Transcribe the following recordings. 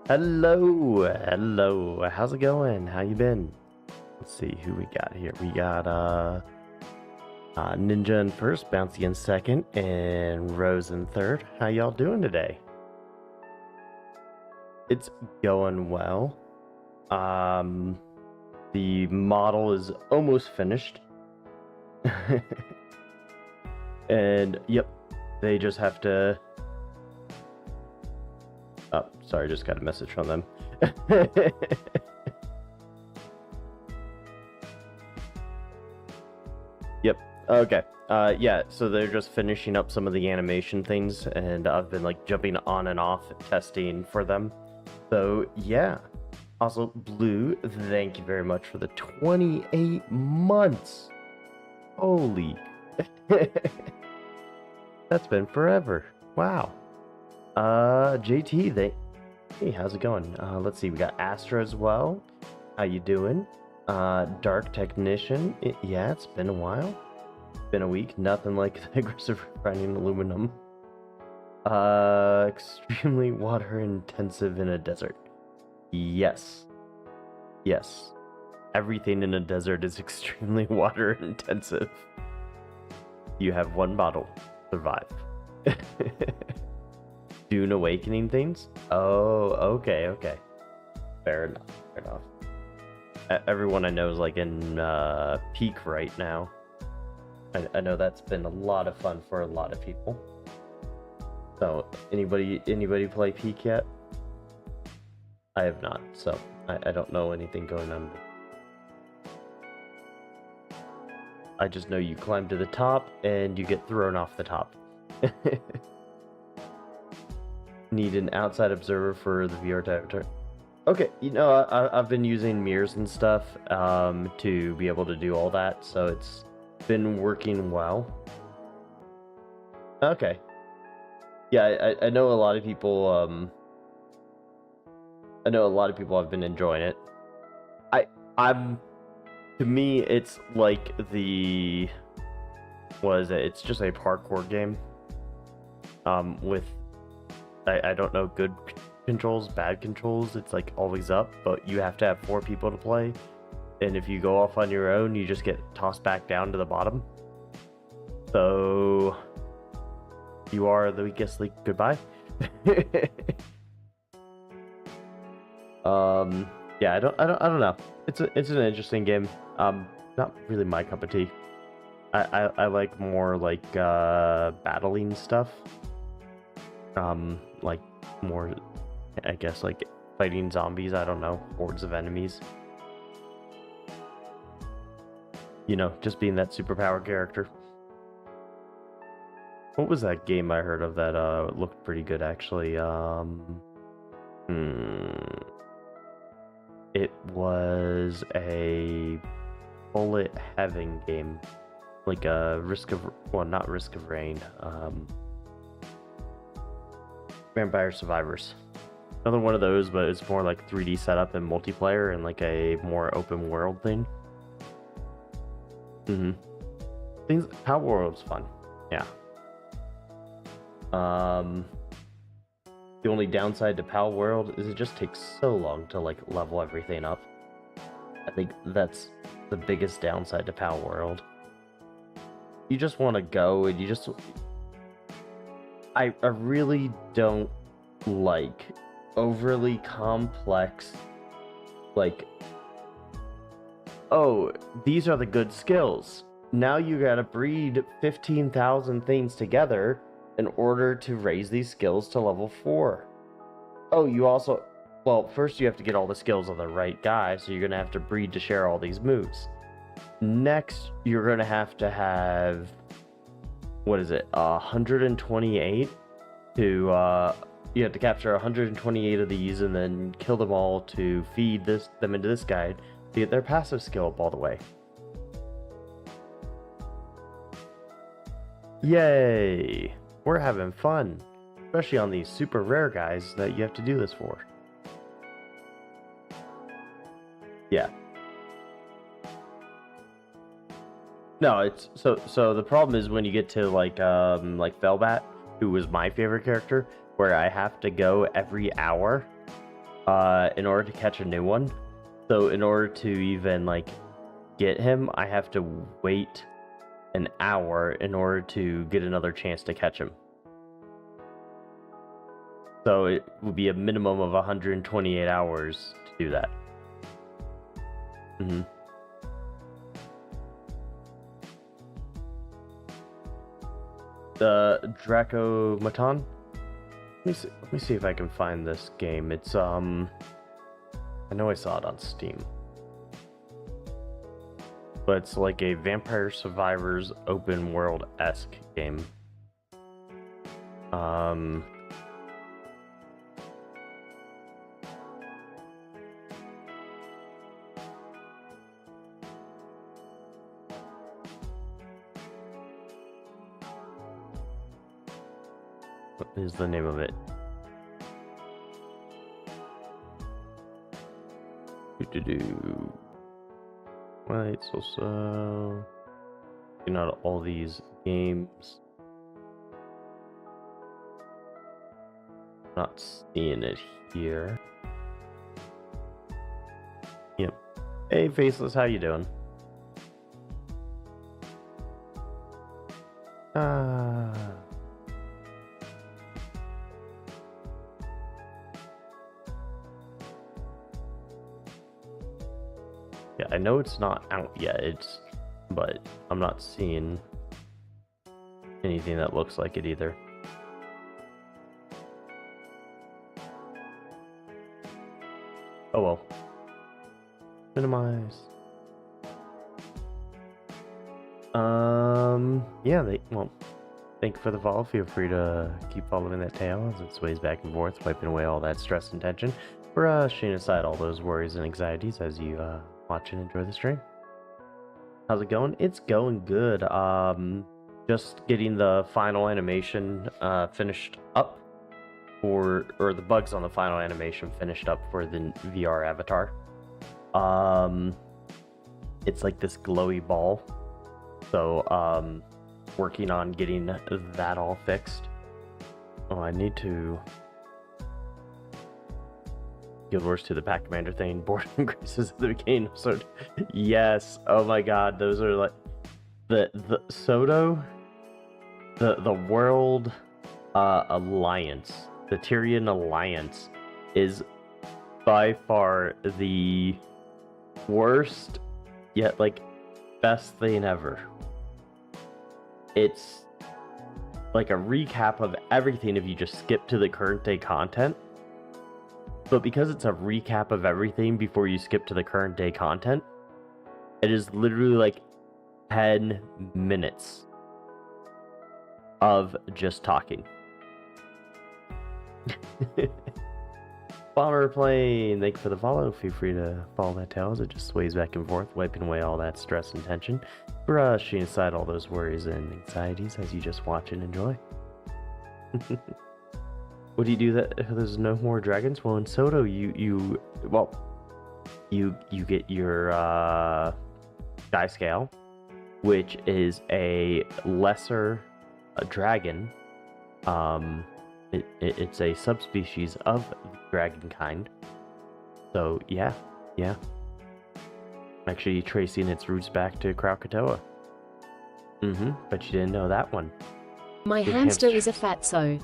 Hello, how's it going? How you been? Let's see who we got here. We got Ninja in first, Bouncy in second, and Rose in third. How y'all doing today? It's going well. The model is almost finished. And yep, they just have to... Oh, sorry, just got a message from them. Yep, okay. Yeah, so they're just finishing up some of the animation things, and I've been like jumping on and off testing for them. So yeah. Also, Blue, thank you very much for the 28 months. Holy. That's been forever. Wow. JT, hey, how's it going? Let's see, we got Astra as well. How you doing? Dark Technician. Yeah, it's been a while. Been a week. Nothing like aggressive refining aluminum. Extremely water intensive in a desert. Yes. Yes. Everything in a desert is extremely water intensive. You have one bottle. Survive. Dune Awakening things? Oh, okay. Fair enough. Everyone I know is like in peak right now. I know that's been a lot of fun for a lot of people. So, anybody play peak yet? I have not, so I don't know anything going on. I just know you climb to the top and you get thrown off the top. Need an outside observer for the VR type. Okay, you know, I've been using mirrors and stuff to be able to do all that, so it's been working well. Okay. Yeah, I know a lot of people have been enjoying it. To me, it's like it's just a parkour game. With, I don't know, good controls, bad controls. It's like always up, but you have to have 4 people to play. And if you go off on your own, you just get tossed back down to the bottom. So you are the weakest link. Goodbye. Yeah, I don't know. It's an interesting game. Not really my cup of tea. I like more like battling stuff. Like more, I guess, like fighting zombies. I don't know, hordes of enemies. You know, just being that superpower character. What was that game I heard of that looked pretty good actually? It was a bullet heaven game, like a not Risk of Rain. Vampire Survivors. Another one of those, but it's more like 3D setup and multiplayer and like a more open world thing. Power World's fun. Yeah. The only downside to Pal World is it just takes so long to like level everything up. I think that's the biggest downside to Pal World. You just want to go and you just... I really don't like overly complex, like, oh, these are the good skills. Now you gotta breed 15,000 things together in order to raise these skills to level 4. Oh, you also... Well, first you have to get all the skills of the right guy, so you're going to have to breed to share all these moves. Next, you're going to have... What is it? 128 to... you have to capture 128 of these and then kill them all to feed them into this guide to get their passive skill up all the way. Yay! We're having fun, especially on these super rare guys that you have to do this for. Yeah. No, it's so the problem is when you get to like Velbat, who was my favorite character, where I have to go every hour in order to catch a new one. So in order to even like get him, I have to wait an hour in order to get another chance to catch him. So it would be a minimum of 128 hours to do that. The Dracomaton. Let me see if I can find this game. It's I know I saw it on Steam. But it's like a Vampire Survivors open world-esque game. What is the name of it? Right, so looking at all these games, not seeing it here. Yep. Hey, Faceless, how you doing? Yeah, I know it's not out yet, but I'm not seeing anything that looks like it either. Oh well. Minimize. Yeah, thank you for the follow. Feel free to keep following that tail as it sways back and forth, wiping away all that stress and tension. Brushing aside all those worries and anxieties as you watch and enjoy the stream. How's it going? It's going good. Just getting the final animation finished up or the bugs on the final animation finished up for the VR avatar. It's like this glowy ball. So working on getting that all fixed. Oh, I need to Guild Wars 2, the Pack Commander thing, Board increases at the beginning of Sword. Yes, oh my god, those are like the Soto, the World Alliance, the Tyrian Alliance is by far the worst yet like best thing ever. It's like a recap of everything if you just skip to the current day content. But because it's a recap of everything before you skip to the current day content, it is literally like 10 minutes of just talking. Bomber Plane, thank you for the follow. Feel free to follow that tail as it just sways back and forth, wiping away all that stress and tension, brushing aside all those worries and anxieties as you just watch and enjoy. What do you do that there's no more dragons? Well, in Soto, you get your Sky Scale, which is a lesser dragon. It's a subspecies of dragon kind. So yeah. Actually tracing its roots back to Krakatoa. But you didn't know that one. My hamster is a fatso.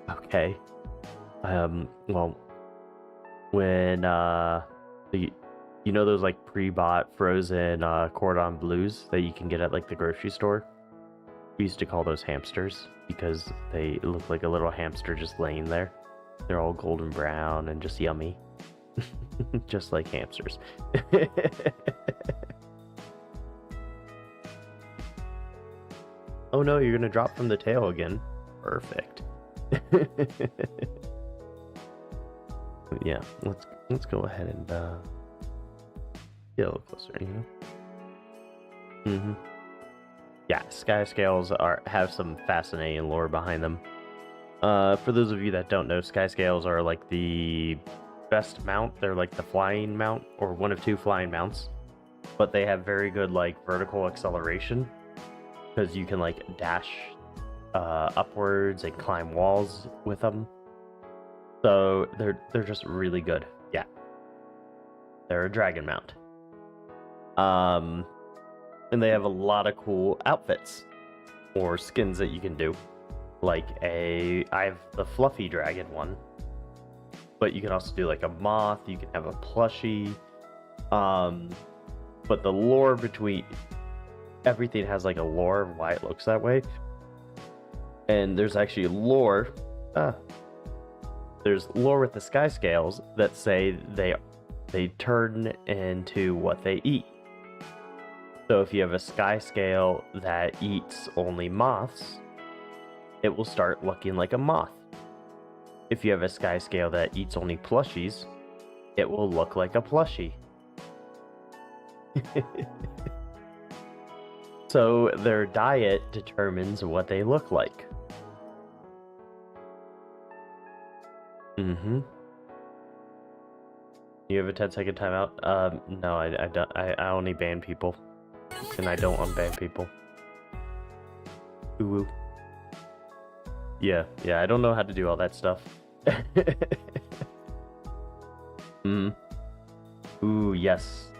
Okay. Well, when you know those like pre-bought frozen cordon bleus that you can get at like the grocery store? We used to call those hamsters because they look like a little hamster just laying there. They're all golden brown and just yummy. Just like hamsters. Oh no, you're gonna drop from the tail again. Perfect. Yeah, let's go ahead and get a little closer, you know? Yeah, Sky Scales have some fascinating lore behind them. For those of you that don't know, Sky Scales are like the best mount. They're like the flying mount, or one of two flying mounts. But they have very good like vertical acceleration, because you can like dash upwards and climb walls with them. So they're just really good. Yeah. They're a dragon mount. And they have a lot of cool outfits or skins that you can do. Like I have the fluffy dragon one. But you can also do like a moth, you can have a plushie. But the lore between everything has like a lore of why it looks that way. And there's actually lore. There's lore with the sky scales that say they turn into what they eat. So if you have a sky scale that eats only moths, it will start looking like a moth. If you have a sky scale that eats only plushies, it will look like a plushie. So their diet determines what they look like. You have a 10-second timeout? No, I don't. I only ban people. And I don't unban people. Ooh. Yeah, I don't know how to do all that stuff. Ooh, yes.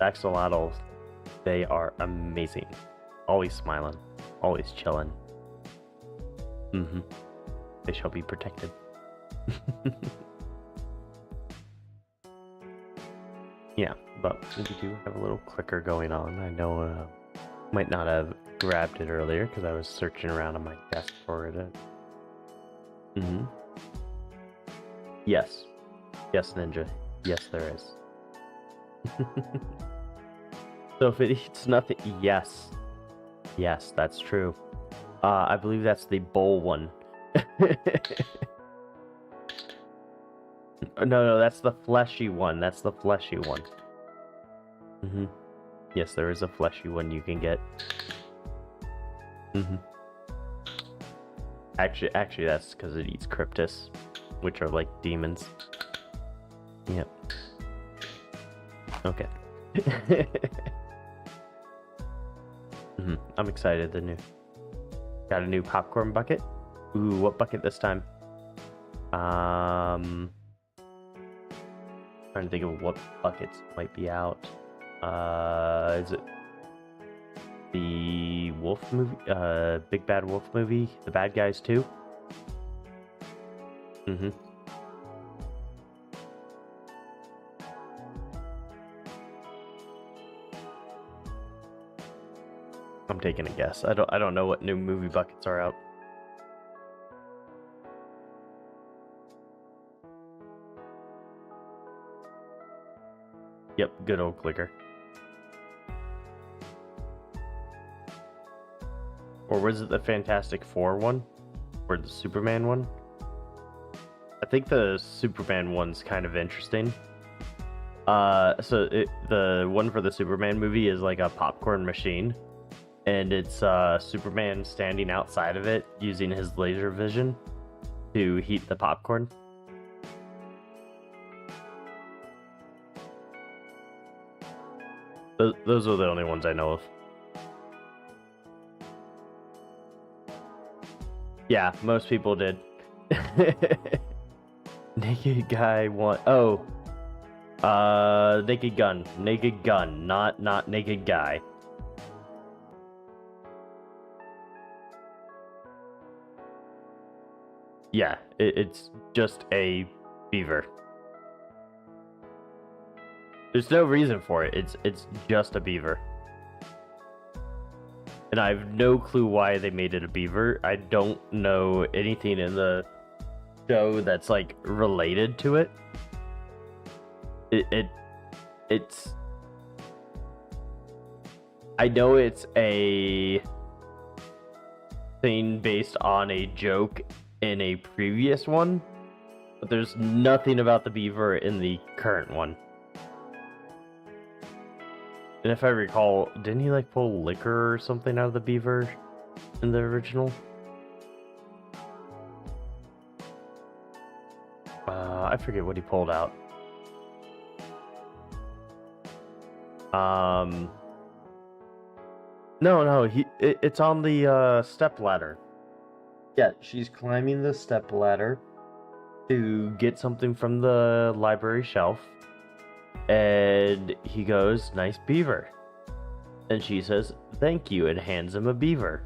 Axolotls. They are amazing. Always smiling. Always chilling. They shall be protected. Yeah, but we do have a little clicker going on. I know might not have grabbed it earlier because I was searching around on my desk for it. Yes. Yes, Ninja. Yes, there is. So if it eats nothing... Yes. Yes, that's true. I believe that's the bowl one. No, that's the fleshy one. That's the fleshy one. Yes, there is a fleshy one you can get. Actually, that's because it eats cryptus, which are like demons. Yep. Okay. I'm excited. Got a new popcorn bucket. Ooh, what bucket this time? Trying to think of what buckets might be out. Is it the Wolf movie? Big Bad Wolf movie? The Bad Guys 2? I'm taking a guess. I don't know what new movie buckets are out. Yep, good old clicker. Or was it the Fantastic Four one? Or the Superman one? I think the Superman one's kind of interesting. The one for the Superman movie is like a popcorn machine. And it's Superman standing outside of it using his laser vision to heat the popcorn. Those are the only ones I know of. Yeah, most people did. Naked guy want... Oh. Naked gun. Naked gun. Not naked guy. Yeah, it's just a beaver. There's no reason for it. It's just a beaver. And I have no clue why they made it a beaver. I don't know anything in the show that's like related to it. It's I know it's a thing based on a joke in a previous one, but there's nothing about the beaver in the current one. And if I recall, didn't he like pull liquor or something out of the beaver in the original? I forget what he pulled out. No, it's on the step ladder. Yeah, she's climbing the step ladder, to get something from the library shelf, and he goes, "Nice beaver." And she says, "Thank you," and hands him a beaver.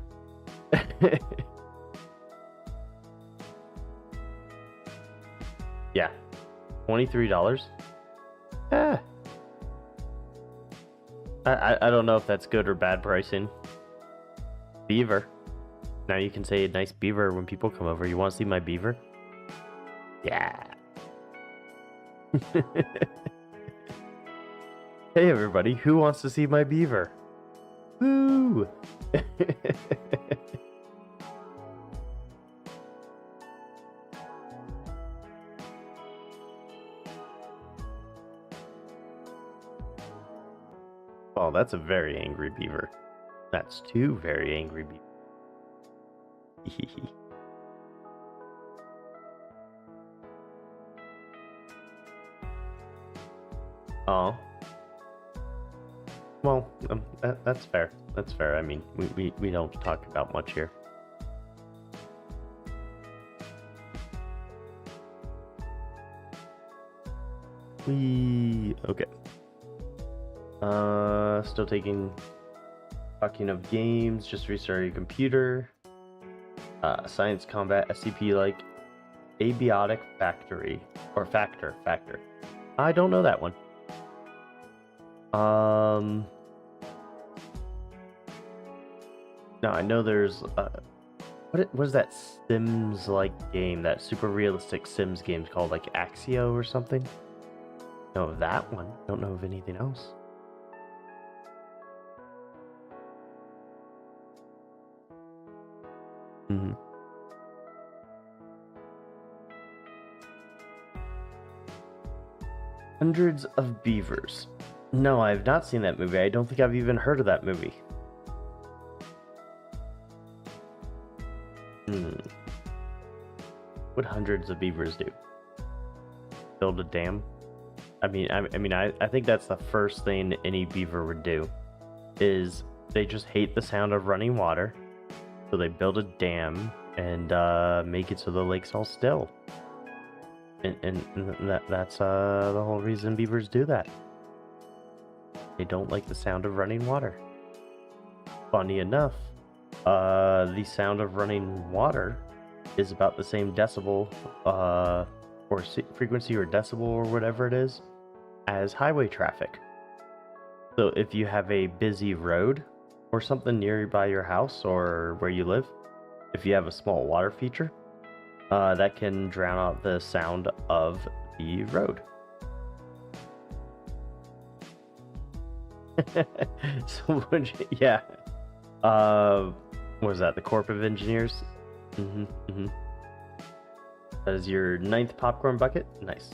Yeah, $23. Ah. I don't know if that's good or bad pricing. Beaver. Now you can say nice beaver when people come over. You want to see my beaver? Yeah. Hey everybody, who wants to see my beaver? Woo! Oh, that's a very angry beaver. That's two very angry beavers. Oh. Well, that's fair. That's fair. I mean, we don't talk about much here. Okay. Still talking of games, just restart your computer. Science Combat SCP like Abiotic Factory or Factor. I don't know that one. No, I know there's what is that Sims like game, that super realistic Sims game called like Axio or something? Know of that one. Don't know of anything else. Hundreds of Beavers. No, I have not seen that movie. I don't think I've even heard of that movie. What hundreds of beavers do? Build a dam? I think that's the first thing any beaver would do. Is they just hate the sound of running water, so they build a dam and make it so the lake's all still. And that's the whole reason beavers do that. They don't like the sound of running water. Funny enough, the sound of running water is about the same decibel or frequency or decibel or whatever it is as highway traffic. So if you have a busy road or something nearby your house or where you live, if you have a small water feature, that can drown out the sound of the road. So, yeah. What was that? The Corp of Engineers? That is your 9th popcorn bucket? Nice.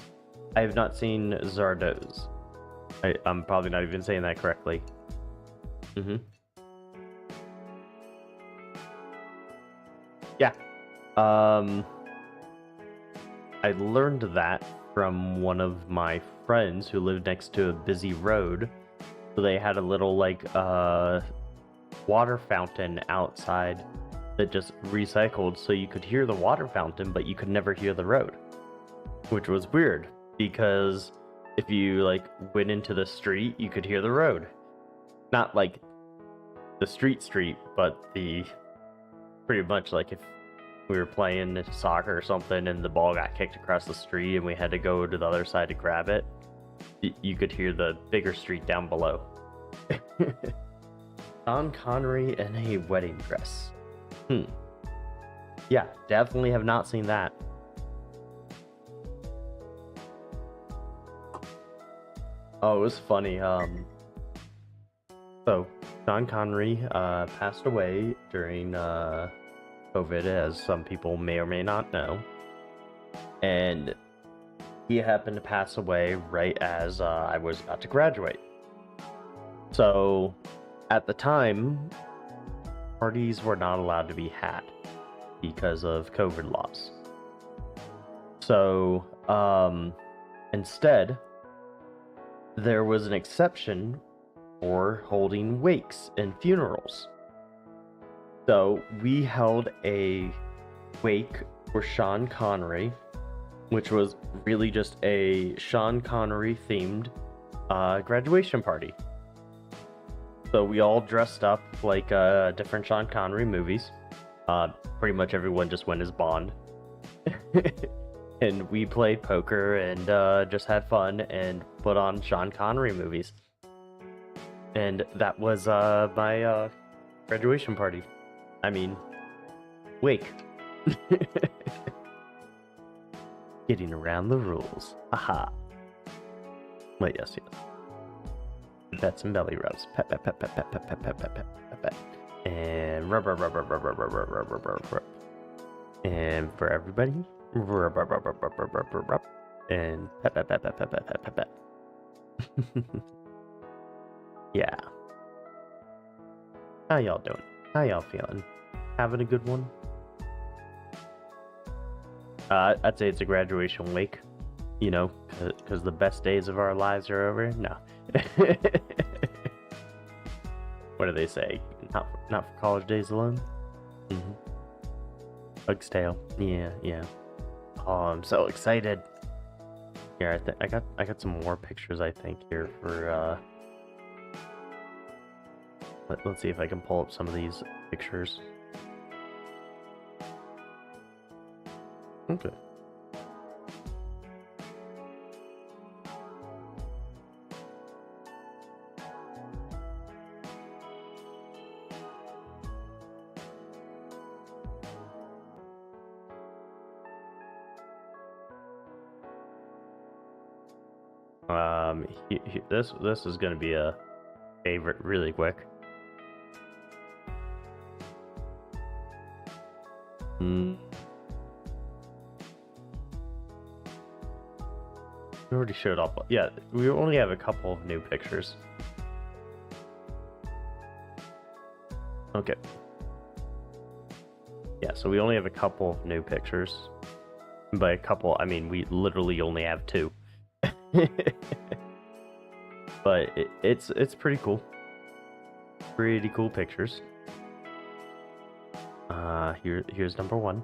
I have not seen Zardoz. I'm probably not even saying that correctly. Yeah. I learned that from one of my friends who lived next to a busy road. So they had a little water fountain outside that just recycled, so you could hear the water fountain, but you could never hear the road, which was weird because if you went into the street, you could hear the road. Not like the street, but the pretty much like if we were playing soccer or something and the ball got kicked across the street and we had to go to the other side to grab it, you could hear the bigger street down below. Sean Connery in a wedding dress. Yeah, definitely have not seen that. Oh, it was funny. So Sean Connery passed away during COVID, as some people may or may not know, and he happened to pass away right as I was about to graduate. So at the time, parties were not allowed to be had because of COVID laws. So instead, there was an exception for holding wakes and funerals. So we held a wake for Sean Connery which was really just a Sean Connery themed graduation party. So we all dressed up like different Sean Connery movies. Pretty much everyone just went as Bond. And we played poker and just had fun and put on Sean Connery movies. And that was my graduation party. I mean, wake. Getting around the rules. Aha. Wait, yes. Pets and belly rubs. Pet, pet, pet, pet, pet, pet, pet, pet, pet, pet, pet, pet. And rub, rub, rub, rub, rub, rub, rub, rub, rub, rub, rub, rub. And for everybody, rub, rub, rub, rub, rub, rub, rub, rub, rub. And pet, pet, pet, pet, pet, pet, pet, pet, pet. Yeah. How y'all doing? How y'all feeling? Having a good one? I'd say it's a graduation wake, you know, because the best days of our lives are over. No. What do they say? Not for college days alone? Mm-hmm. Bug's tail. Yeah. Oh, I'm so excited. Here, I got some more pictures, I think, here for, let's see if I can pull up some of these pictures. Okay. This is gonna be a favorite really quick. We already showed up. Yeah, we only have a couple of new pictures. Okay. Yeah, so we only have a couple of new pictures. By a couple, I mean we literally only have 2. But it's pretty cool. Pretty cool pictures. Here's number 1.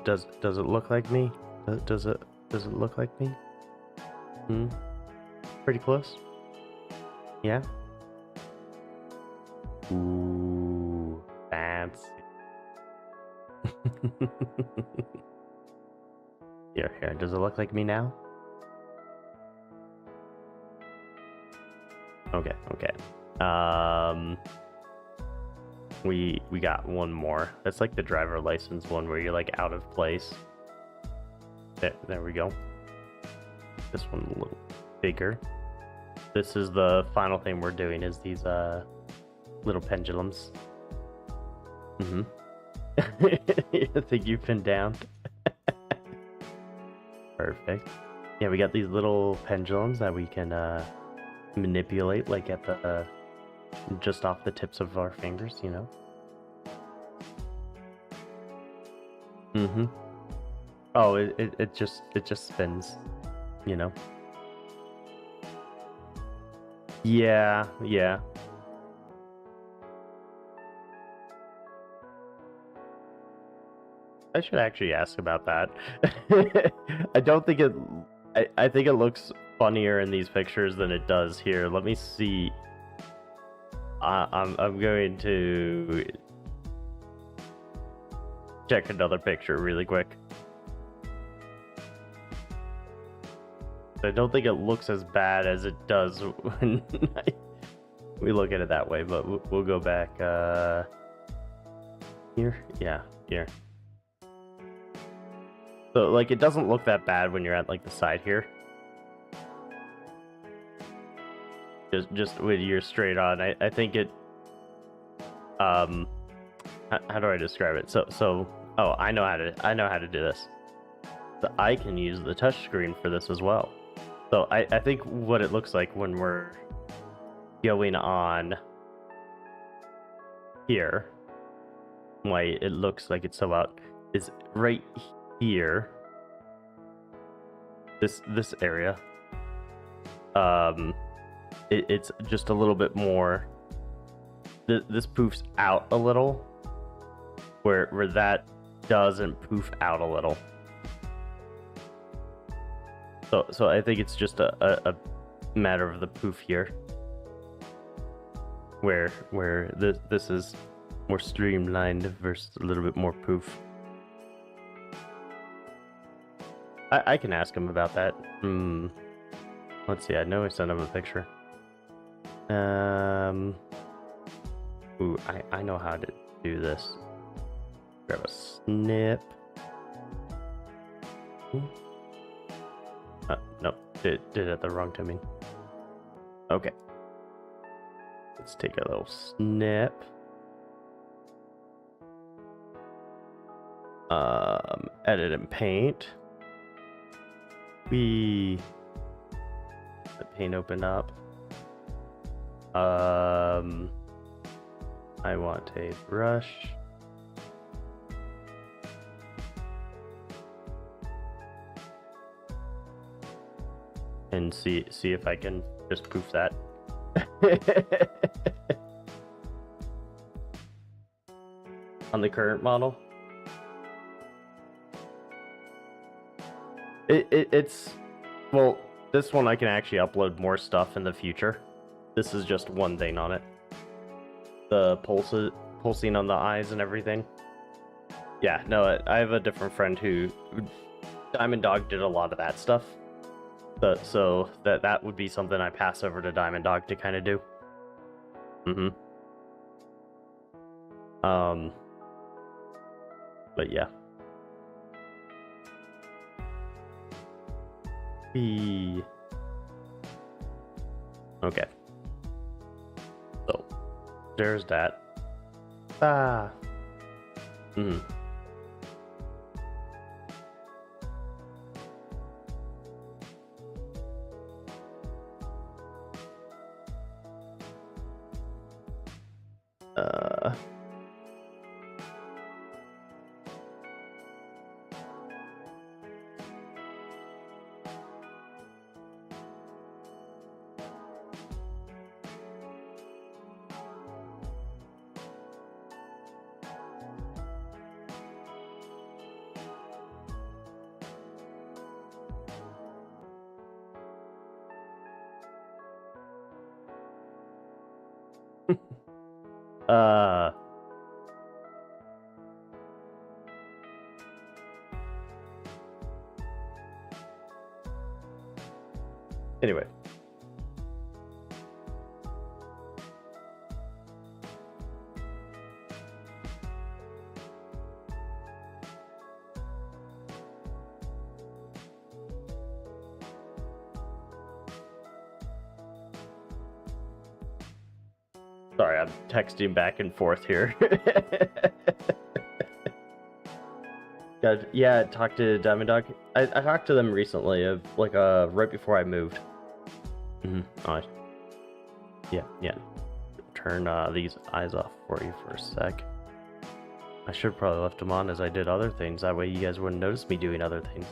Does it look like me? Does it look like me? Pretty close. Yeah. Ooh, fancy. Here. Does it look like me now? Okay. We got one more. That's like the driver license one where you're like out of place. There we go. This one a little bigger. This is the final thing we're doing, is these little pendulums. I think you've been down. Perfect. Yeah, we got these little pendulums that we can manipulate, like at the just off the tips of our fingers, you know. Oh, it just spins, you know. Yeah. I should actually ask about that. I don't think I think it looks funnier in these pictures than it does here. Let me see. I'm going to check another picture really quick. I don't think it looks as bad as it does when we look at it that way, but we'll go back here. Yeah, here. So like it doesn't look that bad when you're at like the side here. Just with your straight on, I think it. How do I describe it? So oh, I know how to do this. So I can use the touch screen for this as well. So I think what it looks like when we're going on here, why it looks like it's so out, is right here. This area. It's just a little bit more. This poofs out a little, where that doesn't poof out a little. So I think it's just a matter of the poof here, where this is more streamlined versus a little bit more poof. I can ask him about that. Let's see. I know I sent him a picture. Ooh, I know how to do this. Grab a snip. Nope, did it the wrong timing. Okay. Let's take a little snip. Edit and paint. The paint open up. I want a brush. And see if I can just poof that. On the current model. It's well, this one I can actually upload more stuff in the future. This is just one thing on it. The pulsing on the eyes and everything. Yeah, no, I have a different friend who Diamond Dog did a lot of that stuff. So that would be something I pass over to Diamond Dog to kind of do. But yeah. Okay. So there's that. Anyway. Sorry, I'm texting back and forth here. Yeah, talked to Diamond Dog. I talked to them recently, right before I moved. Yeah. Turn these eyes off for you for a sec. I should have probably left them on as I did other things. That way you guys wouldn't notice me doing other things.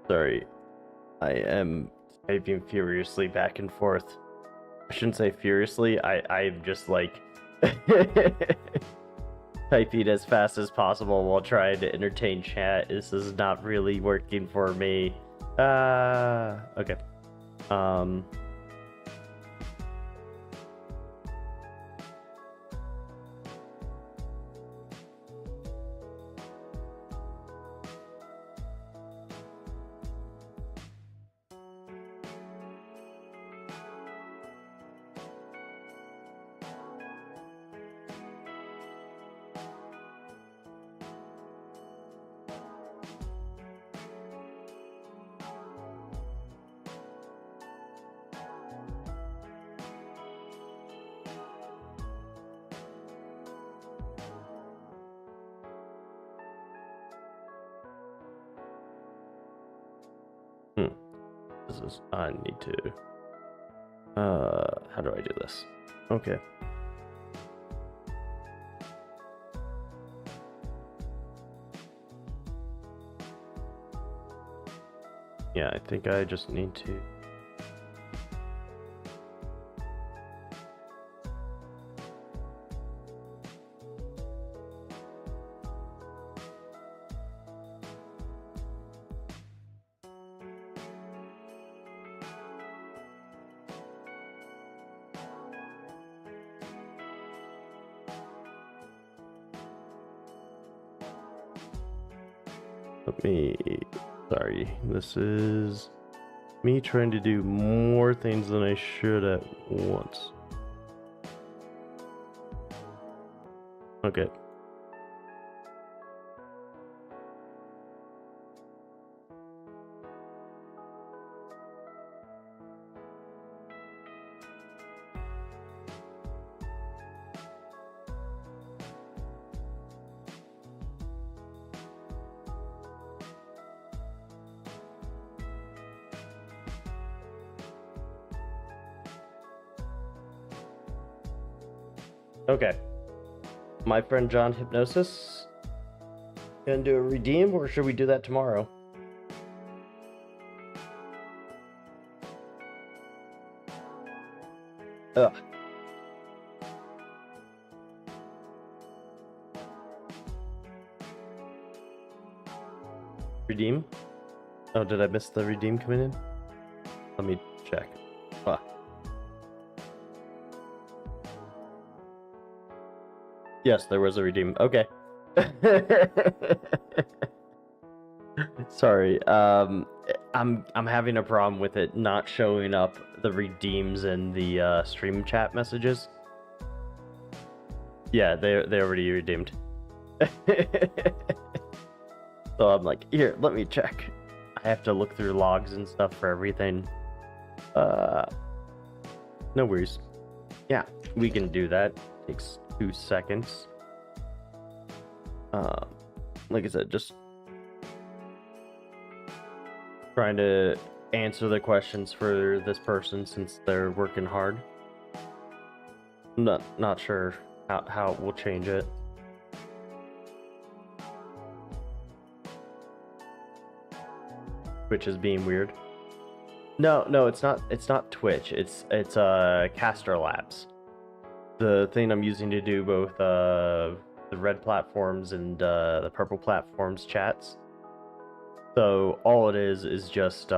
Sorry, I am typing furiously back and forth. I shouldn't say furiously, I'm just like typing as fast as possible while trying to entertain chat. This is not really working for me. Okay. This is, I need to, how do I do this? Okay. Yeah, I think I just need to. Sorry, this is me trying to do more things than I should at once. Okay. Okay. My friend John Hypnosis. Gonna do a redeem, or should we do that tomorrow? Ugh. Redeem? Oh, did I miss the redeem coming in? Let me check. Ah. Yes, there was a redeem. Okay. Sorry. I'm having a problem with it not showing up the redeems in the stream chat messages. Yeah, they already redeemed. So I'm like, here, let me check. I have to look through logs and stuff for everything. No worries. Yeah, we can do that. Takes 2 seconds. Like I said, just trying to answer the questions for this person since they're working hard. Not sure how we'll change it. Twitch is being weird. No, it's not Twitch. It's Caster Labs. The thing I'm using to do both the red platforms and the purple platforms chats. So all it is just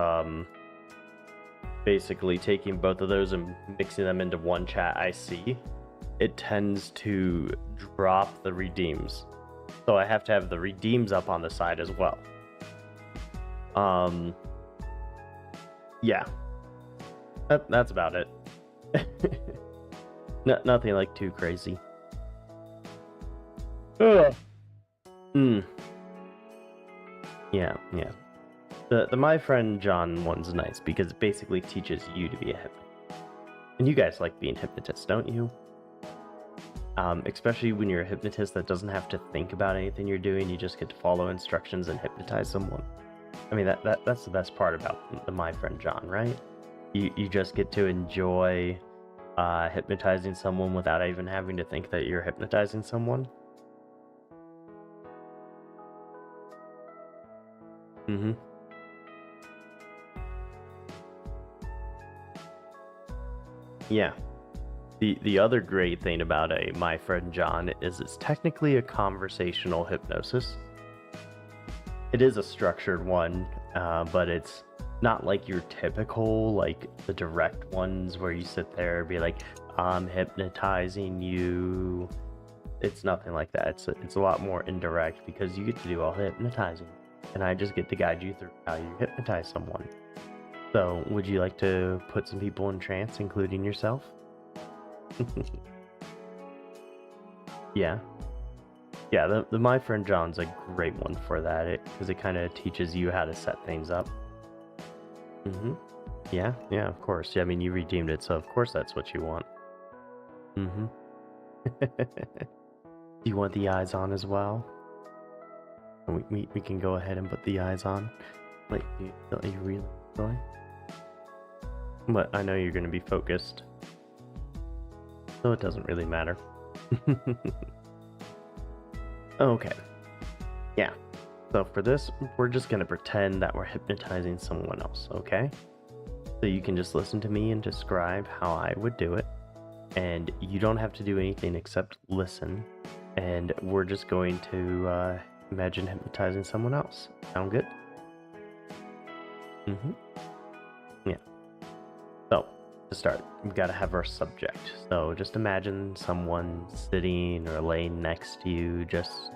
basically taking both of those and mixing them into one chat I see. It tends to drop the redeems. So I have to have the redeems up on the side as well. Yeah. That's about it. Nothing like too crazy. Ugh. Yeah. The My Friend John one's nice because it basically teaches you to be a hypnotist. And you guys like being hypnotists, don't you? Especially when you're a hypnotist that doesn't have to think about anything you're doing, you just get to follow instructions and hypnotize someone. I mean, that's the best part about the My Friend John, right? You just get to enjoy hypnotizing someone without even having to think that you're hypnotizing someone. Yeah. The other great thing about a My Friend John is it's technically a conversational hypnosis. It is a structured one, but it's not like your typical, like the direct ones where you sit there and be like, I'm hypnotizing you. It's nothing like that. It's a lot more indirect because you get to do all the hypnotizing. And I just get to guide you through how you hypnotize someone. So, would you like to put some people in trance, including yourself? Yeah. Yeah, the My Friend John's a great one for that, because it kind of teaches you how to set things up. Yeah, of course. Yeah, I mean, you redeemed it, so of course that's what you want. Do you want the eyes on as well? We can go ahead and put the eyes on. Like, you really enjoy? but I know you're going to be focused, so it doesn't really matter. Okay. Yeah. So for this, we're just going to pretend that we're hypnotizing someone else, okay? So you can just listen to me and describe how I would do it. And you don't have to do anything except listen. And we're just going to imagine hypnotizing someone else. Sound good? Yeah. So, to start, we've got to have our subject. So just imagine someone sitting or laying next to you. Just,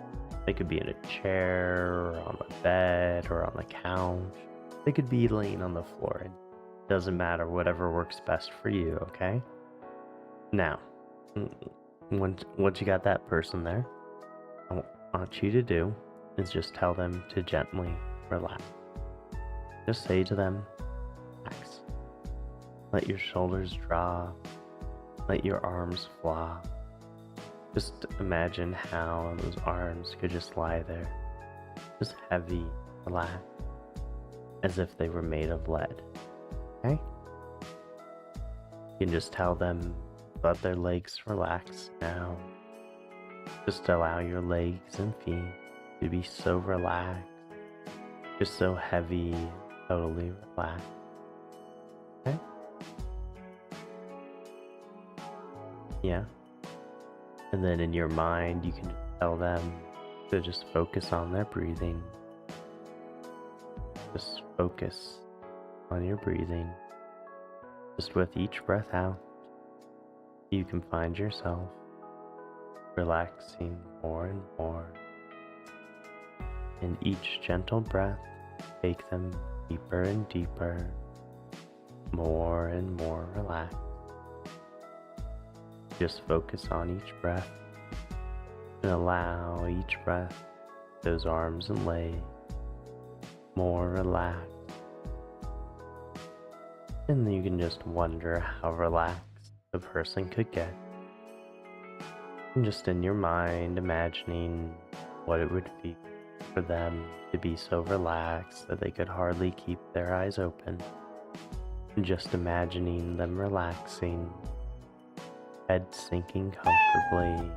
they could be in a chair, or on the bed, or on the couch. They could be laying on the floor. It doesn't matter, whatever works best for you, okay? Now, once you got that person there, what I want you to do is just tell them to gently relax. Just say to them, relax. Let your shoulders drop. Let your arms flop. Just imagine how those arms could just lie there, just heavy, relaxed, as if they were made of lead. Okay? You can just tell them, let their legs relax now. Just allow your legs and feet to be so relaxed, just so heavy, totally relaxed. Okay? Yeah. And then in your mind, you can tell them to just focus on their breathing. Just focus on your breathing. Just with each breath out, you can find yourself relaxing more and more. In each gentle breath, take them deeper and deeper, more and more relaxed. Just focus on each breath and allow each breath, those arms and legs, more relaxed. And then you can just wonder how relaxed the person could get. And just in your mind, imagining what it would be for them to be so relaxed that they could hardly keep their eyes open. And just imagining them relaxing, head sinking comfortably.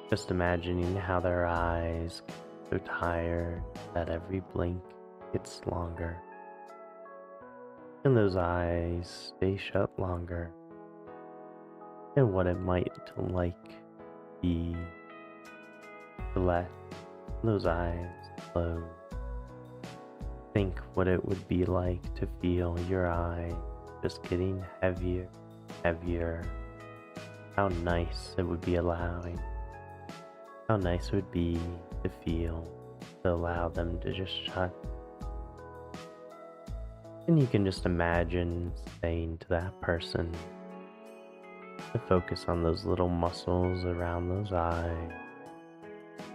Just imagining how their eyes get so tired that every blink gets longer. And those eyes stay shut longer. And what it might like be to let those eyes close. Think what it would be like to feel your eyes just getting heavier, heavier. How nice it would be allowing. How nice it would be to feel, to allow them to just shut. And you can just imagine saying to that person to focus on those little muscles around those eyes,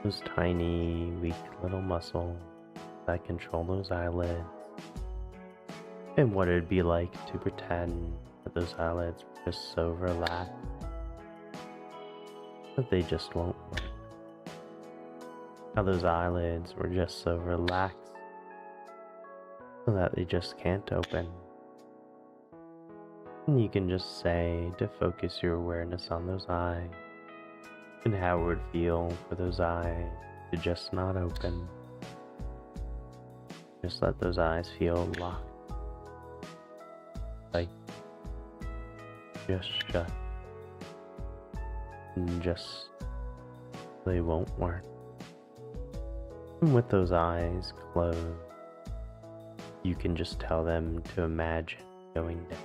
those tiny, weak little muscles that control those eyelids, and what it'd be like to pretend that those eyelids were just so relaxed that they just won't work. How those eyelids were just so relaxed so that they just can't open. And you can just say to focus your awareness on those eyes and how it would feel for those eyes to just not open. Just let those eyes feel locked, like just shut, and just they won't work. And with those eyes closed, you can just tell them to imagine going down.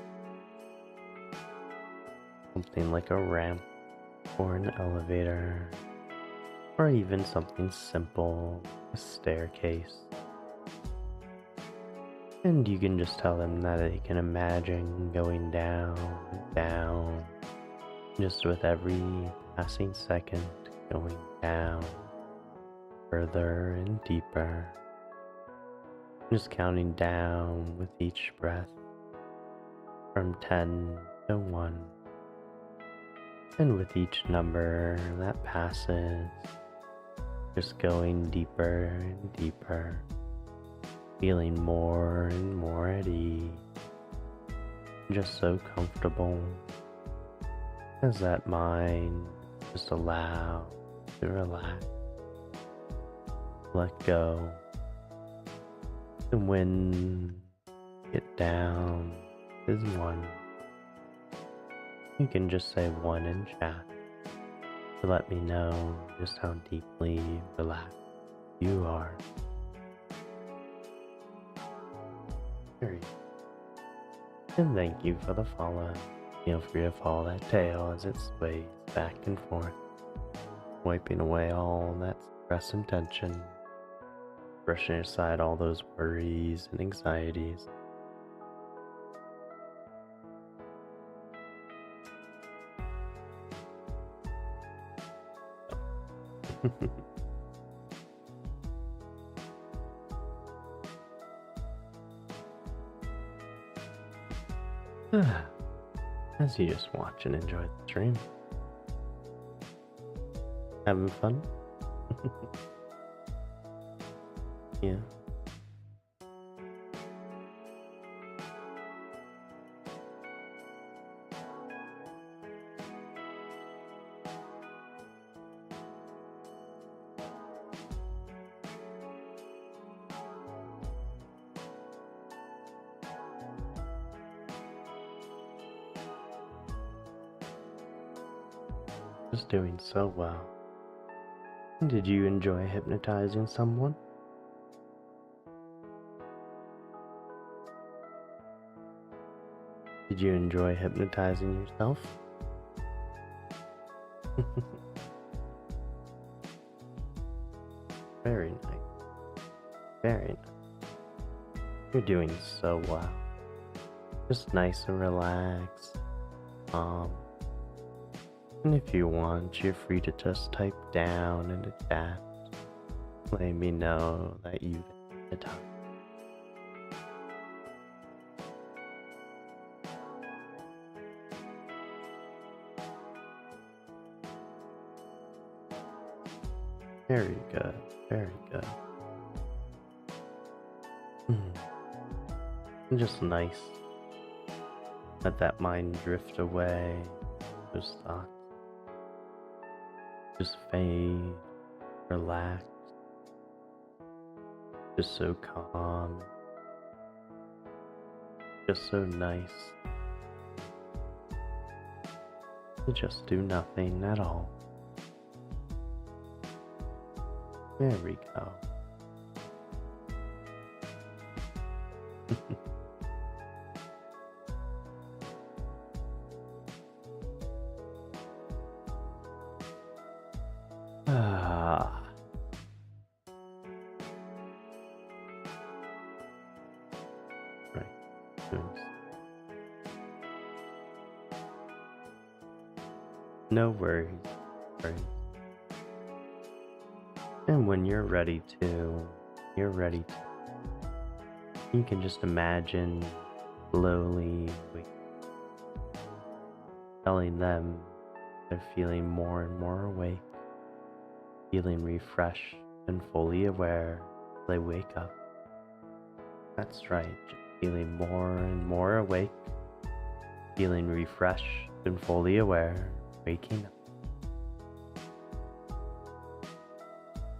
Something like a ramp or an elevator, or even something simple, a staircase. And you can just tell them that they can imagine going down, down, just with every passing second going down, further and deeper. Just counting down with each breath from 10 to 1. And with each number that passes, just going deeper and deeper, feeling more and more at ease, just so comfortable as that mind just allow to relax, let go. And when you get down is one, you can just say one in chat to let me know just how deeply relaxed you are. Very. And thank you for the follow. Feel free to follow that tail as it sways back and forth, wiping away all that stress and tension, brushing aside all those worries and anxieties. As you just watch and enjoy the stream. Having fun? Yeah. Just doing so well. Did you enjoy hypnotizing someone? Did you enjoy hypnotizing yourself? Very nice. Very nice. You're doing so well. Just nice and relaxed. And if you want, you're free to just type down in the chat, letting me know that you've had the time. Very good, very good. And just nice. Let that mind drift away, those thoughts. Just fade, relax, just so calm, just so nice. To just do nothing at all. There we go. No worries. And when you're ready to, you can just imagine slowly telling them they're feeling more and more awake, feeling refreshed and fully aware as they wake up. That's right, just feeling more and more awake, feeling refreshed and fully aware, waking up.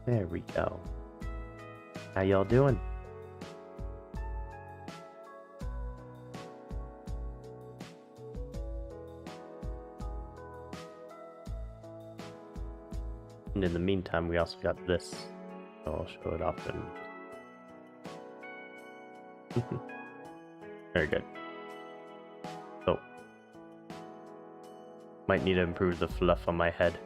There we go. How y'all doing? And in the meantime, we also got this. So I'll show it off and very good. So might need to improve the fluff on my head.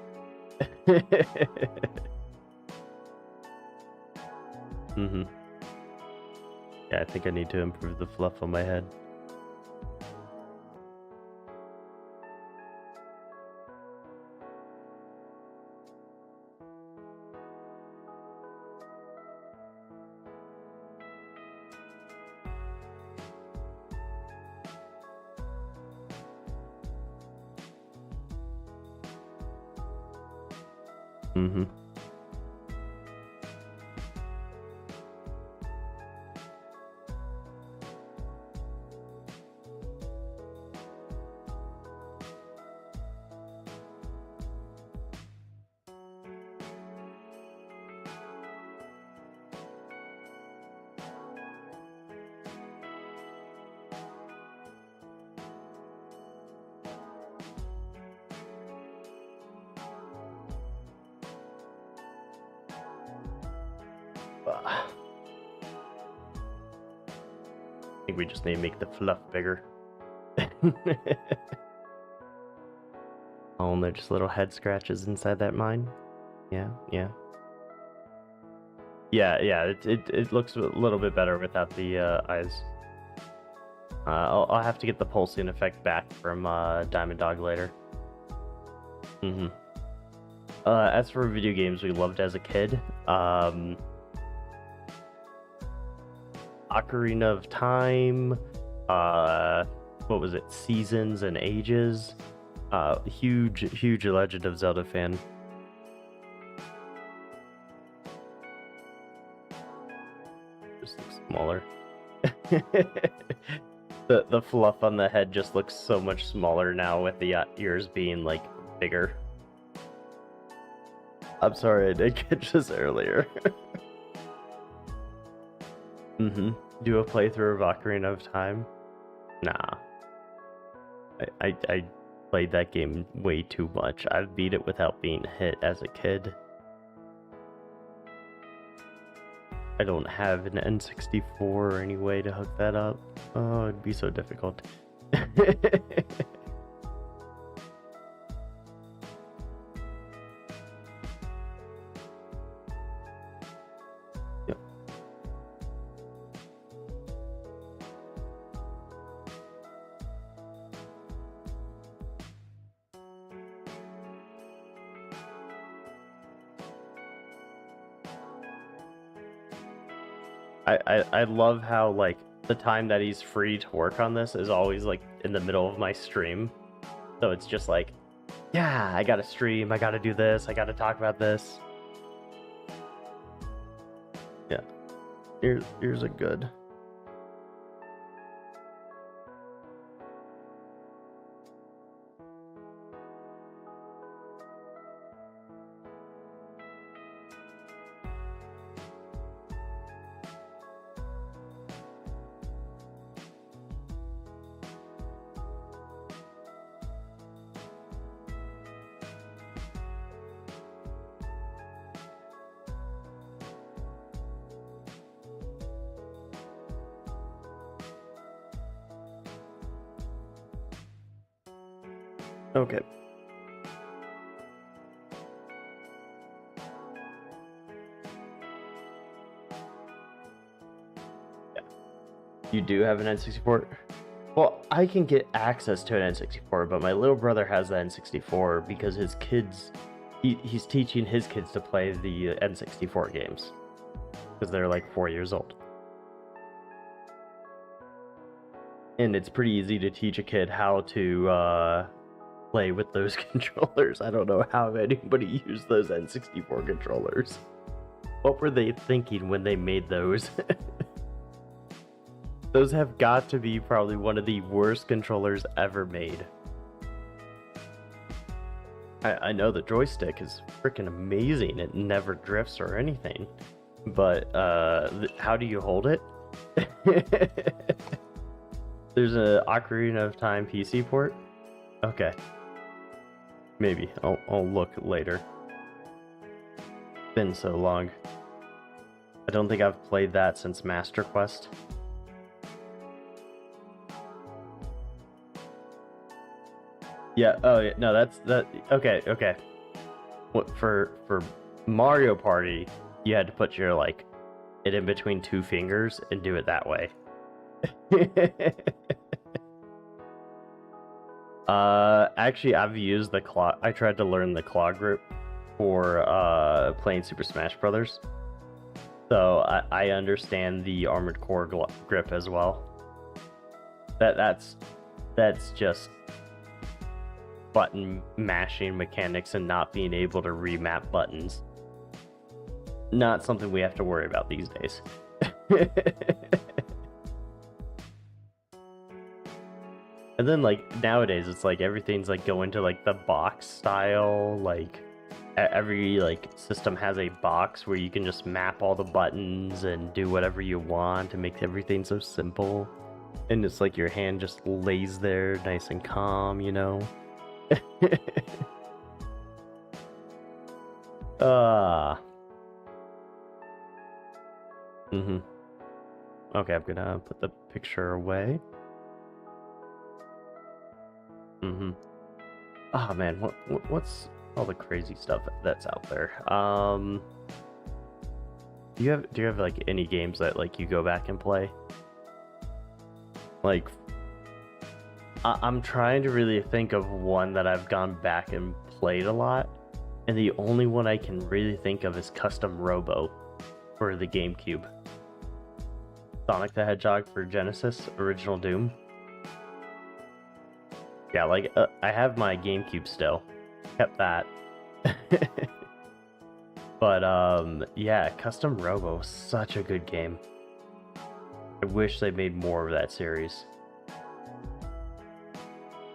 Yeah, I think I need to improve the fluff on my head. I think we just need to make the fluff bigger. Oh, and they're just little head scratches inside that mine. Yeah. It looks a little bit better without the eyes. I'll have to get the pulsing effect back from Diamond Dog later. As for video games we loved as a kid, Ocarina of Time, what was it, Seasons and Ages. Huge Legend of Zelda fan. Just looks smaller. The fluff on the head just looks so much smaller now with the ears being like bigger. I'm sorry I didn't catch this earlier. Do a playthrough of Ocarina of Time? Nah. I played that game way too much. I've beat it without being hit as a kid. I don't have an N64 or any way to hook that up. Oh, it'd be so difficult. Yep. I love how, like, the time that he's free to work on this is always, like, in the middle of my stream. So it's just like, yeah, I gotta stream, I gotta do this, I gotta talk about this. Yeah. Ears are good. Okay. Yeah. You do have an N64? Well, I can get access to an N64, but my little brother has the N64 because his kids, he's teaching his kids to play the N64 games because they're like 4 years old. And it's pretty easy to teach a kid how to play with those controllers. I don't know how anybody used those N64 controllers. What were they thinking when they made those? Those have got to be probably one of the worst controllers ever made. I know the joystick is freaking amazing. It never drifts or anything. But how do you hold it? There's an Ocarina of Time PC port? Okay. Maybe. I'll look later. It's been so long. I don't think I've played that since Master Quest. Yeah, oh yeah, no, okay. What for Mario Party, you had to put your it in between two fingers and do it that way. Actually, I've used the claw. I tried to learn the claw grip for playing Super Smash Brothers, so I understand the Armored Core grip as well. That's just button mashing mechanics and not being able to remap buttons. Not something we have to worry about these days. And then nowadays it's everything's going to the box style. Every system has a box where you can just map all the buttons and do whatever you want to make everything so simple. And it's your hand just lays there nice and calm, you know. Mm-hmm. Okay, I'm gonna put the picture away. Mm-hmm. Oh man, what's all the crazy stuff that's out there? Do you have like any games that like you go back and play? Like, I'm trying to really think of one that I've gone back and played a lot, and the only one I can really think of is Custom Robo for the GameCube. Sonic the Hedgehog for Genesis, Original Doom. Yeah, like, I have my GameCube still. Kept that. But, yeah, Custom Robo was such a good game. I wish they made more of that series.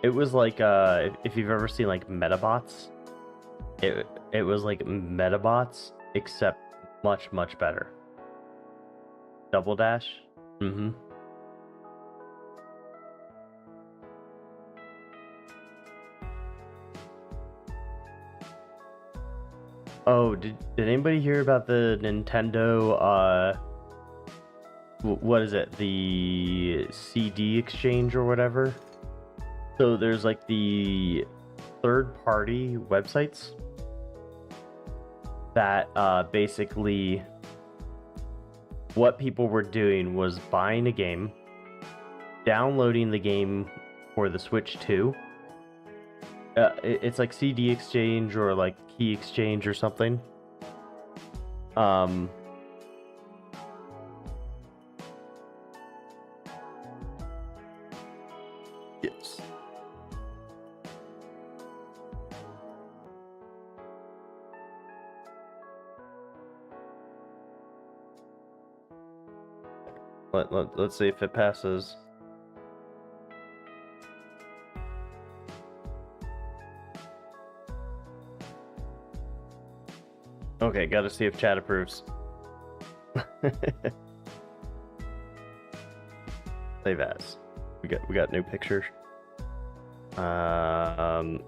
It was like, if you've ever seen, like, Metabots, it was like Metabots, except much, much better. Double Dash? Mm-hmm. Oh, did anybody hear about the Nintendo, what is it? The CD exchange or whatever? So there's like the third-party websites that basically what people were doing was buying a game, downloading the game for the Switch 2. It's like CD exchange or like key exchange or something. Yes. Let's see if it passes. Okay, gotta see if chat approves. Save as. We got new pictures. Browse.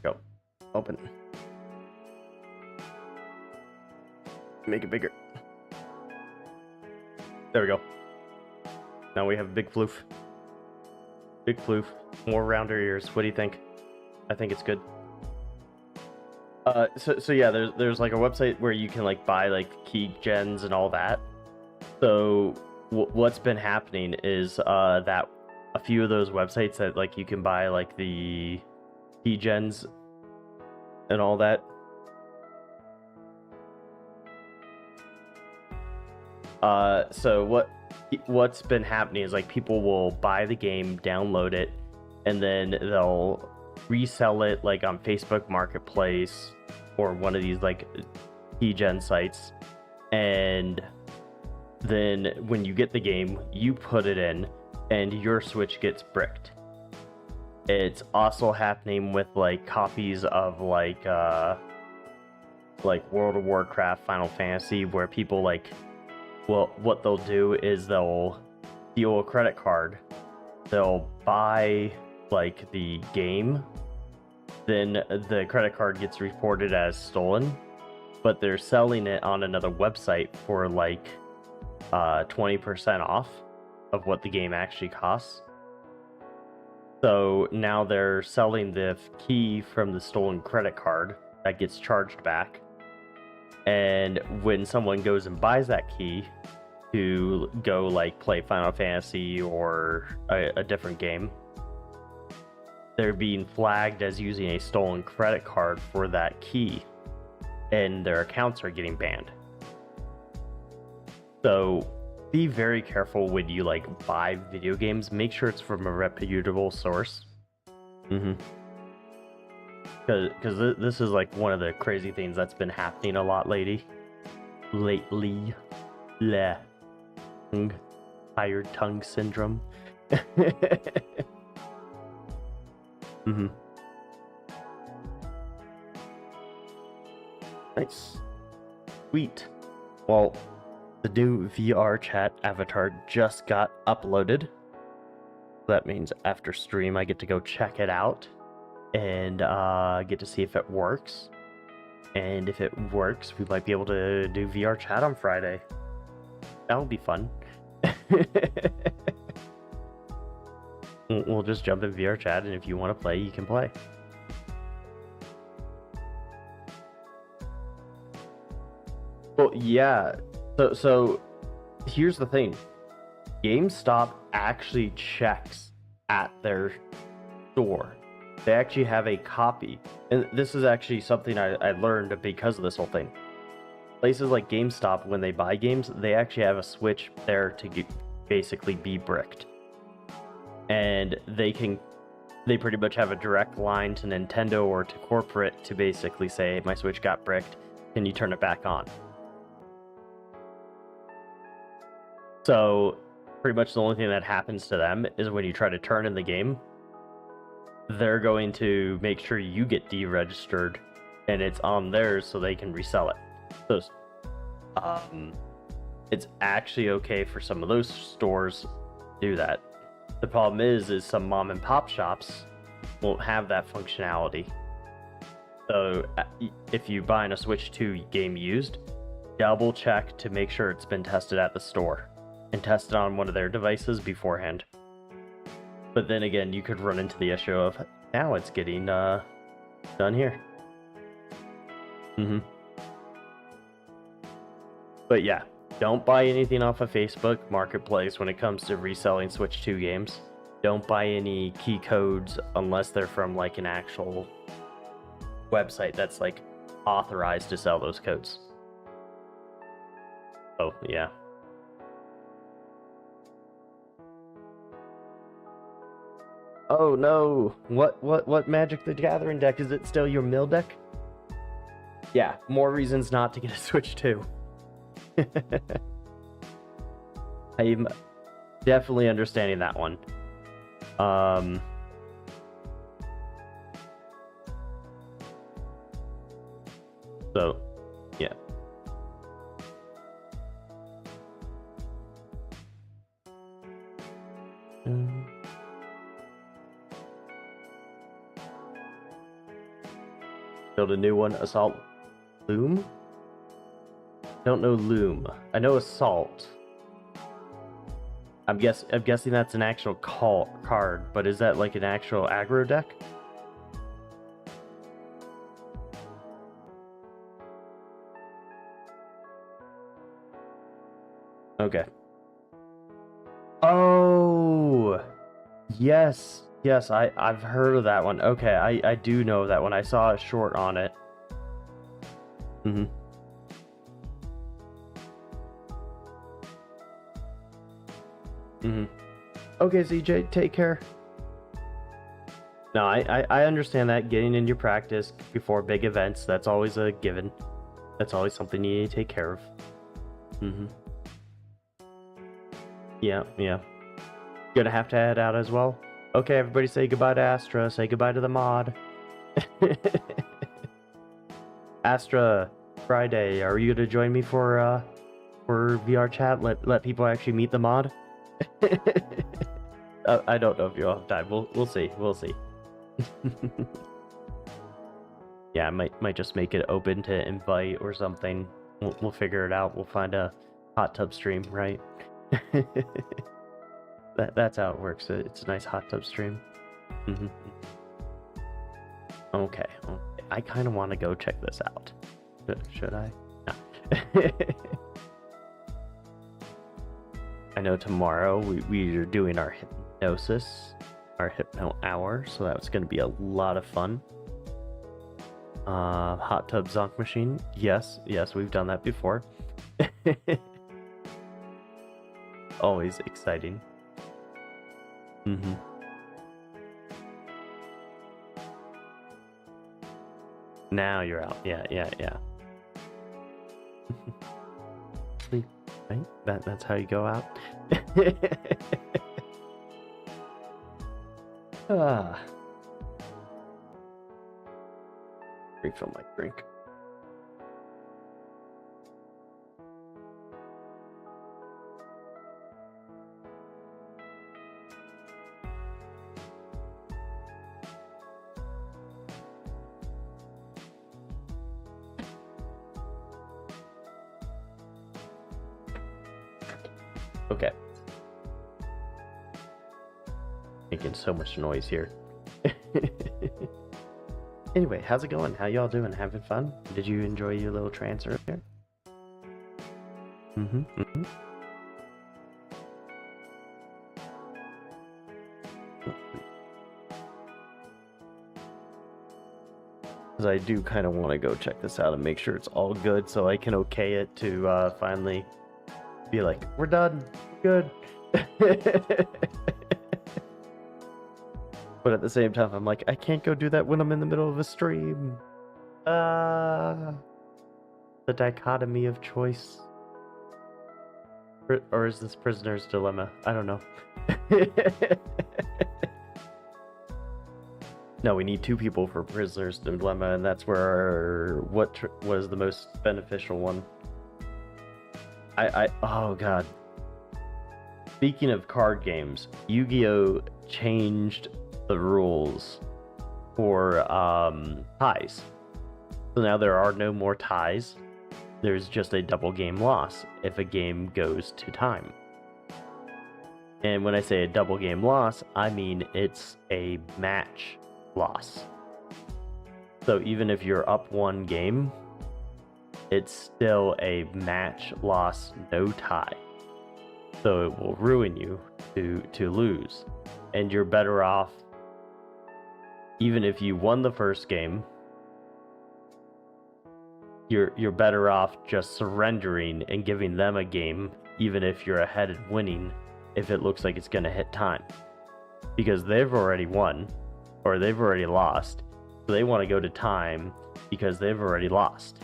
Go. Open. Make it bigger. There we go. Now we have big floof. Big floof. More rounder ears. What do you think? I think it's good. So yeah, there's like a website where you can like buy like key gens and all that. So what's been happening is that a few of those websites that like you can buy like the key gens and all that. So what's been happening is like people will buy the game, download it, and then they'll resell it like on Facebook Marketplace or one of these like keygen sites, and then when you get the game, you put it in and your Switch gets bricked. It's also happening with like copies of like World of Warcraft, Final Fantasy, where people like, well, what they'll do is they'll steal a credit card, they'll buy like the game, then the credit card gets reported as stolen, but they're selling it on another website for like 20% off of what the game actually costs. So now they're selling the key from the stolen credit card that gets charged back, and when someone goes and buys that key to go like play Final Fantasy or a different game, they're being flagged as using a stolen credit card for that key, and their accounts are getting banned. So be very careful when you like buy video games. Make sure it's from a reputable source. Because this is like one of the crazy things that's been happening a lot lately. Tired tongue syndrome. Nice. Sweet. Well, the new VR chat avatar just got uploaded. That means after stream I get to go check it out. and get to see if it works. And if it works, we might be able to do VR chat on Friday. That would be fun. We'll just jump in VR chat, and if you want to play, you can play. Well, yeah. So here's the thing. GameStop actually checks at their store. They actually have a copy. And this is actually something I learned because of this whole thing. Places like GameStop, when they buy games, they actually have a switch there to basically be bricked. And they pretty much have a direct line to Nintendo or to corporate to basically say, my Switch got bricked, can you turn it back on? So pretty much the only thing that happens to them is when you try to turn in the game, they're going to make sure you get deregistered and it's on theirs so they can resell it. So it's actually okay for some of those stores to do that. The problem is some mom and pop shops won't have that functionality. So if you buy a Switch 2 game used, double check to make sure it's been tested at the store and test it on one of their devices beforehand. But then again, you could run into the issue of now it's getting done here. But yeah, don't buy anything off of Facebook Marketplace when it comes to reselling Switch 2 games. Don't buy any key codes unless they're from like an actual website that's like authorized to sell those codes. Oh, yeah. Oh no! What Magic the Gathering deck? Is it still your mill deck? Yeah, more reasons not to get a Switch 2. I'm definitely understanding that one. So, yeah. Build a new one. Assault Loom? Don't know Loom. I know Assault. I'm guessing that's an actual card, but is that like an actual aggro deck? Okay. Oh, yes. Yes, I've heard of that one. Okay, I do know that one. I saw a short on it. Okay, CJ, take care. No, I understand that. Getting in your practice before big events, that's always a given. That's always something you need to take care of. Yeah. Gonna have to head out as well. Okay, everybody say goodbye to Astra. Say goodbye to the mod. Astra, Friday, are you gonna join me for VR chat? Let people actually meet the mod. I don't know if you'll have time. We'll see. We'll see. Yeah, I might just make it open to invite or something. We'll figure it out. We'll find a hot tub stream, right? That's how it works. It's a nice hot tub stream. Okay. I kind of want to go check this out. Should I? No. I know tomorrow we are doing our hypnosis, our hypno hour, so that's going to be a lot of fun. Hot tub zonk machine. Yes, we've done that before. Always exciting. Now you're out. Yeah. Sleep, right? That's how you go out. Refill my drink. Okay. Making so much noise here. Anyway, how's it going? How y'all doing? Having fun? Did you enjoy your little trance earlier? Because I do kind of want to go check this out and make sure it's all good so I can okay it to finally be like, we're done. Good. But at the same time, I'm like, I can't go do that when I'm in the middle of a stream. The dichotomy of choice. Or is this prisoner's dilemma? I don't know. No, we need 2 people for prisoner's dilemma, and that's where what was the most beneficial one. Oh god. Speaking of card games, Yu-Gi-Oh! Changed the rules for ties. So now there are no more ties. There's just a double game loss if a game goes to time. And when I say a double game loss, I mean it's a match loss. So even if you're up 1 game, it's still a match loss, no tie. So it will ruin you to lose. And you're better off, even if you won the first game, you're better off just surrendering and giving them a game, even if you're ahead and winning, if it looks like it's going to hit time. Because they've already won, or they've already lost, so they want to go to time because they've already lost.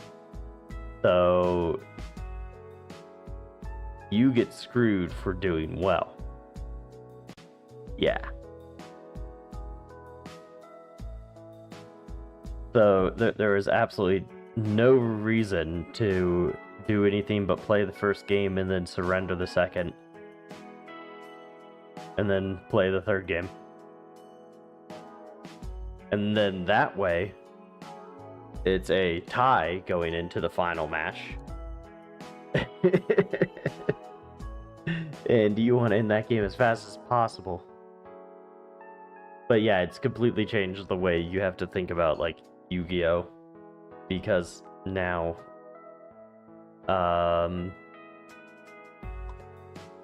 So you get screwed for doing well. Yeah. So there is absolutely no reason to do anything but play the first game and then surrender the second. And then play the third game. And then that way, it's a tie going into the final match. And you want to end that game as fast as possible. But yeah, it's completely changed the way you have to think about, like, Yu-Gi-Oh! Because now,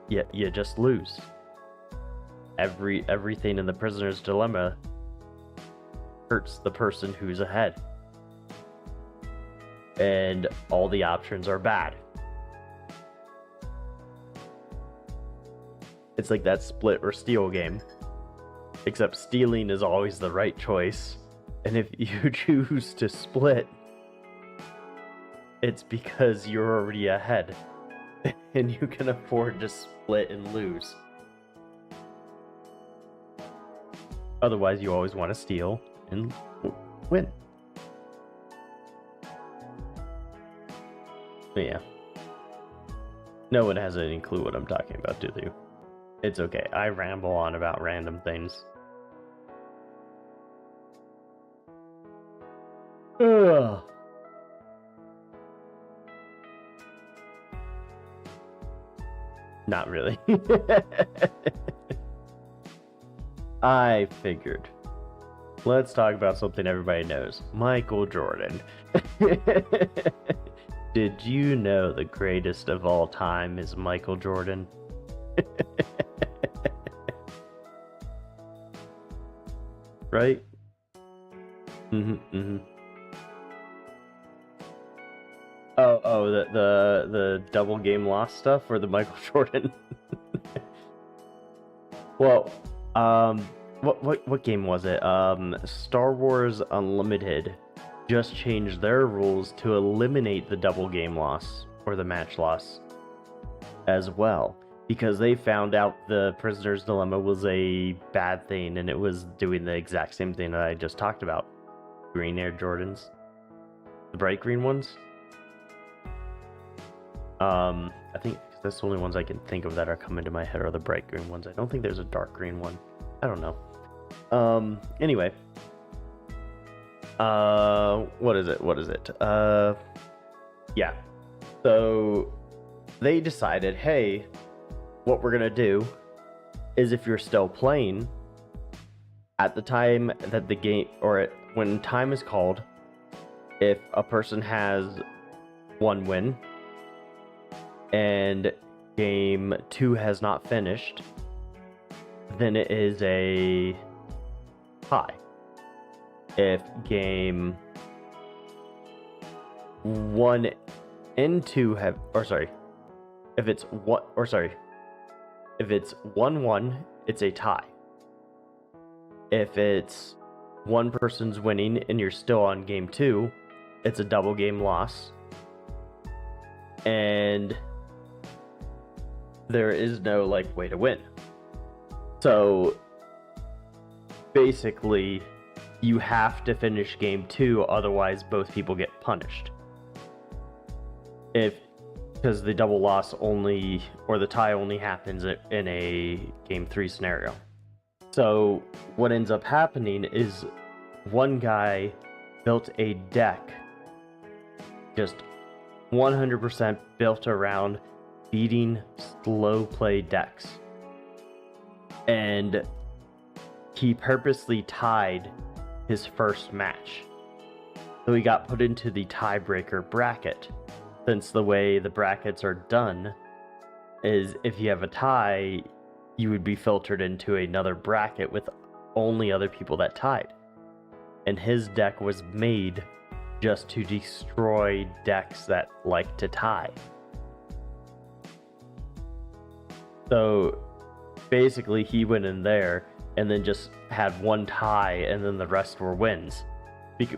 you just lose. Everything in the prisoner's dilemma hurts the person who's ahead. And all the options are bad. It's like that split or steal game. Except stealing is always the right choice. And if you choose to split, it's because you're already ahead. And you can afford to split and lose. Otherwise, you always want to steal and win. But yeah. No one has any clue what I'm talking about, do they? It's okay. I ramble on about random things. Ugh. Not really. I figured. Let's talk about something everybody knows. Michael Jordan. Did you know the greatest of all time is Michael Jordan? Right? Oh, the double game loss stuff, or the Michael Jordan? Well, what game was it? Star Wars Unlimited just changed their rules to eliminate the double game loss or the match loss as well, because they found out the prisoner's dilemma was a bad thing, and it was doing the exact same thing that I just talked about. Green Air Jordans, the bright green ones. I think that's the only ones I can think of that are coming to my head are the bright green ones. I don't think there's a dark green one. I don't know. Anyway. What is it? Yeah. So they decided, hey, what we're gonna do is, if you're still playing at the time that the game, or when time is called, if a person has 1 win and game 2 has not finished, then it is a tie. If game 1 and 2 have, or sorry, if it's 1-1, it's a tie. If it's one person's winning and you're still on game 2, it's a double game loss. And there is no way to win. So basically, you have to finish game 2, otherwise both people get punished. Because the double loss only, or the tie only happens in a game 3 scenario. So what ends up happening is one guy built a deck just 100% built around beating slow play decks. And he purposely tied his first match. So he got put into the tiebreaker bracket. Since the way the brackets are done is, if you have a tie, you would be filtered into another bracket with only other people that tied. And his deck was made just to destroy decks that like to tie. So basically he went in there and then just had one tie, and then the rest were wins.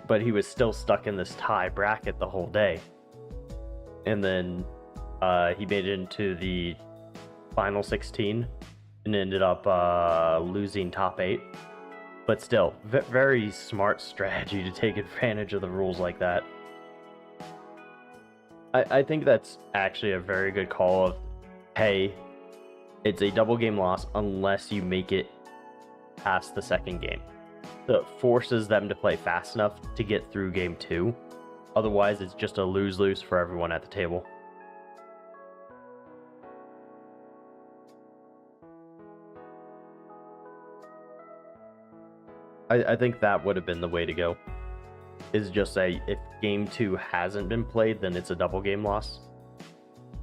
But he was still stuck in this tie bracket the whole day. And then he made it into the final 16 and ended up losing top 8. But still, very smart strategy to take advantage of the rules like that. I think that's actually a very good call of, hey, it's a double game loss unless you make it past the second game. So it forces them to play fast enough to get through game 2. Otherwise, it's just a lose-lose for everyone at the table. I think that would have been the way to go. Is just say, if game 2 hasn't been played, then it's a double game loss.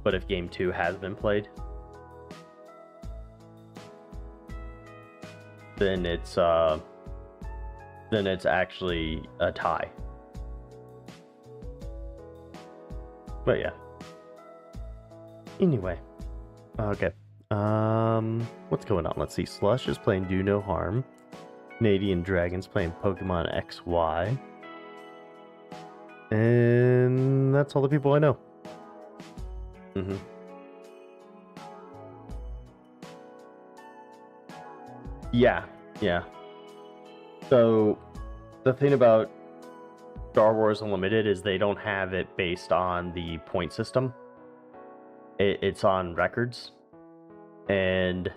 But if game 2 has been played, then it's actually a tie. But yeah. Anyway. Okay. What's going on? Let's see. Slush is playing Do No Harm. Canadian Dragon's playing Pokemon XY. And that's all the people I know. Yeah. So, the thing about Star Wars Unlimited is they don't have it based on the point system. It's on records. And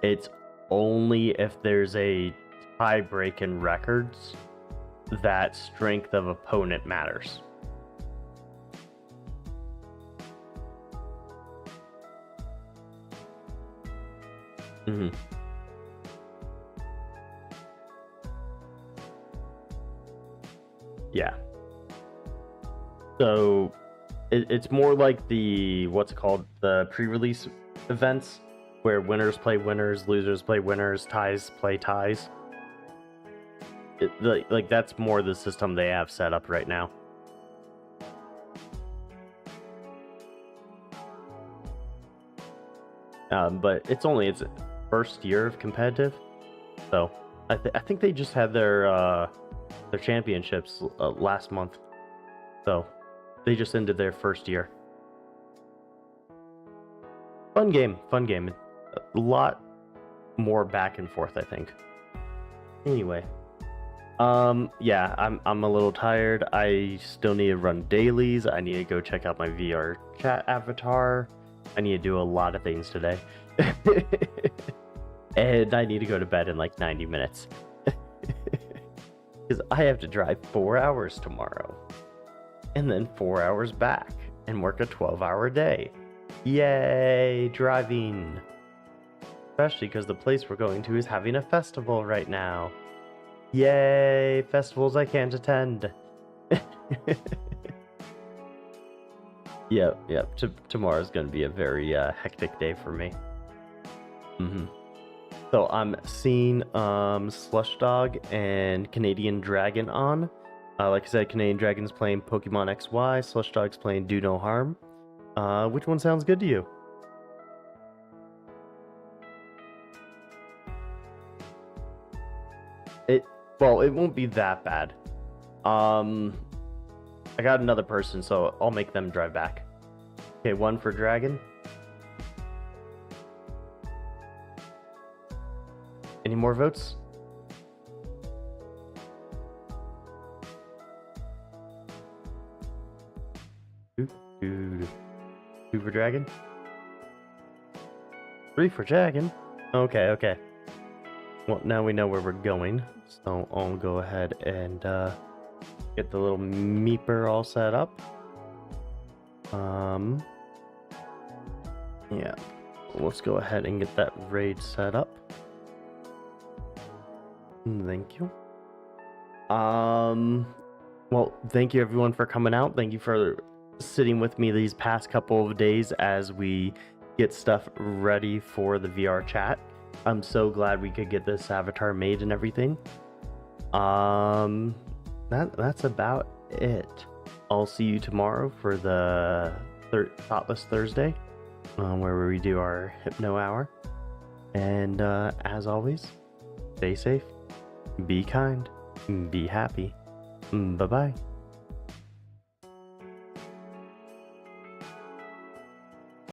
it's only if there's a tie break in records that strength of opponent matters. Yeah. So it's more like the, what's it called, the pre-release events, where winners play winners, losers play winners, ties play ties. Like that's more the system they have set up right now. But it's only its first year of competitive, so I think they just had their championships last month, so they just ended their first year. Fun game. A lot more back and forth, I think. Anyway. Yeah, I'm a little tired. I still need to run dailies. I need to go check out my VR chat avatar. I need to do a lot of things today. And I need to go to bed in like 90 minutes. Because I have to drive 4 hours tomorrow. And then 4 hours back. And work a 12-hour day. Yay, driving. Especially because the place we're going to is having a festival right now. Yay, festivals I can't attend. Yep. Tomorrow's going to be a very hectic day for me. So I'm seeing Slush Dog and Canadian Dragon on. Like I said, Canadian Dragon's playing Pokemon XY, Slush Dog's playing Do No Harm. Which one sounds good to you? Well, it won't be that bad. I got another person, so I'll make them drive back. Okay, one for Dragon. Any more votes? Two for Dragon. 3 for Dragon. Okay. Well, now we know where we're going, so I'll go ahead and get the little meeper all set up. Yeah, let's go ahead and get that raid set up. Thank you. Well, thank you everyone for coming out. Thank you for sitting with me these past couple of days as we get stuff ready for the VR chat. I'm so glad we could get this avatar made and everything. That's about it. I'll see you tomorrow for the Thoughtless Thursday, where we do our Hypno Hour. And as always, stay safe, be kind, be happy. Bye-bye.